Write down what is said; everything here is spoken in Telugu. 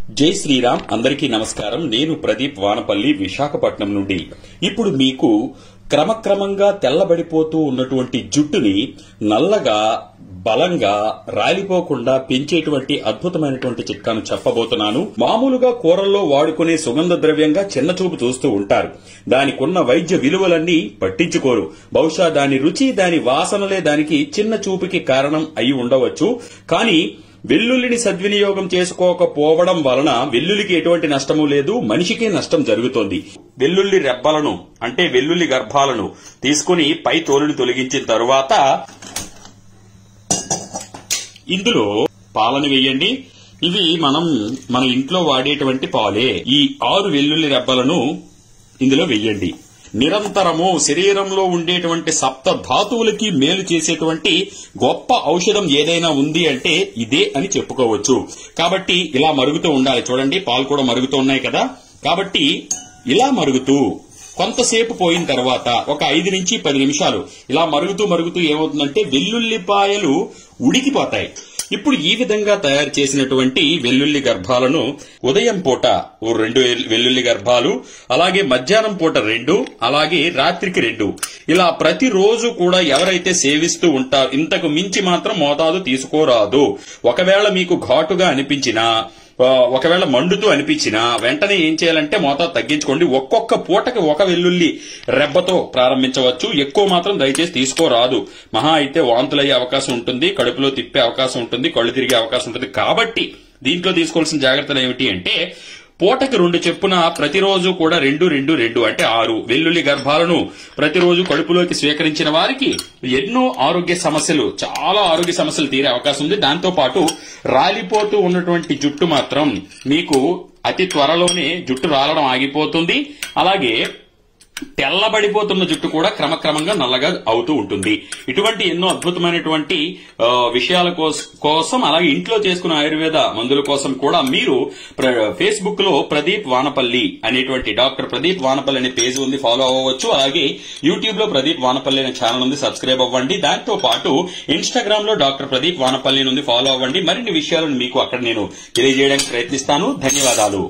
జై శ్రీరామ్. అందరికీ నమస్కారం. నేను ప్రదీప్ వానపల్లి, విశాఖపట్నం నుండి. ఇప్పుడు మీకు క్రమక్రమంగా తెల్లబడిపోతూ ఉన్నటువంటి జుట్టుని నల్లగా, బలంగా, రాలిపోకుండా పెంచేటువంటి అద్భుతమైనటువంటి చిట్కాను చెప్పబోతున్నాను. మామూలుగా కూరల్లో వాడుకునే సుగంధ ద్రవ్యంగా చిన్న చూపు చూస్తూ ఉంటారు. దానికున్న వైద్య విలువలన్నీ పట్టించుకోరు. బహుశా దాని రుచి, దాని వాసనలే దానికి చిన్న చూపుకి కారణం అయి ఉండవచ్చు. కానీ వెల్లుల్లిని సద్వినియోగం చేసుకోకపోవడం వలన వెల్లుల్లికి ఎటువంటి నష్టము లేదు, మనిషికే నష్టం జరుగుతోంది. వెల్లుల్లి రెబ్బలను అంటే వెల్లుల్లి గర్భాలను తీసుకుని పై తోలుని తొలగించిన తరువాత ఇందులో పాలను వేయండి. ఇవి మన ఇంట్లో వాడేటువంటి పాలే. ఈ 6 వెల్లుల్లి రెబ్బలను ఇందులో వేయండి. నిరంతరము శరీరంలో ఉండేటువంటి సప్త ధాతువులకి మేలు చేసేటువంటి గొప్ప ఔషధం ఏదైనా ఉంది అంటే ఇదే అని చెప్పుకోవచ్చు. కాబట్టి ఇలా మరుగుతూ ఉండాలి. చూడండి, పాలు కూడా మరుగుతూ ఉన్నాయి కదా. కాబట్టి ఇలా మరుగుతూ కొంతసేపు పోయిన తర్వాత ఒక 5 నుంచి 10 నిమిషాలు ఇలా మరుగుతూ ఏమవుతుందంటే వెల్లుల్లిపాయలు ఉడికిపోతాయి. ఇప్పుడు ఈ విధంగా తయారు చేసినటువంటి వెల్లుల్లి గర్భాలను ఉదయం పూట 2 వెల్లుల్లి గర్భాలు, అలాగే మధ్యాహ్నం పూట 2, అలాగే రాత్రికి 2, ఇలా ప్రతిరోజు కూడా ఎవరైతే సేవిస్తూ ఉంటారో ఇంతకు మించి మాత్రం మోతాదు తీసుకోరాదు. ఒకవేళ మీకు ఘాటుగా అనిపించినా, ఒకవేళ మండుతూ అనిపించినా వెంటనే ఏం చేయాలంటే మోతాదు తగ్గించుకోండి. ఒక్కొక్క పూటకి 1 వెల్లుల్లి రెబ్బతో ప్రారంభించవచ్చు. ఎక్కువ మాత్రం దయచేసి తీసుకోరాదు. మహా అయితే వాంతులయ్యే అవకాశం ఉంటుంది, కడుపులో తిప్పే అవకాశం ఉంటుంది, కళ్ళు తిరిగే అవకాశం ఉంటుంది. కాబట్టి దీంట్లో తీసుకోవాల్సిన జాగ్రత్తలు ఏమిటి అంటే పూటకి 2 చెప్పున ప్రతిరోజు కూడా 2 అంటే 6 వెల్లుల్లి గర్భాలను ప్రతిరోజు కడుపులోకి స్వీకరించిన వారికి ఎన్నో ఆరోగ్య సమస్యలు, చాలా ఆరోగ్య సమస్యలు తీరే అవకాశం ఉంది. దాంతో పాటు రాలిపోతూ ఉన్నటువంటి జుట్టు మాత్రం మీకు అతి త్వరలోనే జుట్టు రాలడం ఆగిపోతుంది. అలాగే తెల్లబడిపోతున్న జుట్టు కూడా క్రమక్రమంగా నల్లగా అవుతూ ఉంటుంది. ఇటువంటి ఎన్నో అద్భుతమైనటువంటి విషయాల కోసం, అలాగే ఇంట్లో చేసుకున్న ఆయుర్వేద మందుల కోసం కూడా మీరు ఫేస్బుక్ లో ప్రదీప్ వానపల్లి అనేటువంటి డాక్టర్ ప్రదీప్ వానపల్లి అనే పేజ్ ఉంది, ఫాలో అవ్వవచ్చు. అలాగే యూట్యూబ్ లో ప్రదీప్ వానపల్లి అనే ఛానల్ ఉంది, సబ్స్క్రైబ్ అవ్వండి. దాంతో పాటు ఇన్స్టాగ్రామ్ లో డాక్టర్ ప్రదీప్ వానపల్లి ఉంది, ఫాలో అవ్వండి. మరిన్ని విషయాలను మీకు అక్కడ నేను తెలియజేయడానికి ప్రయత్నిస్తాను. ధన్యవాదాలు.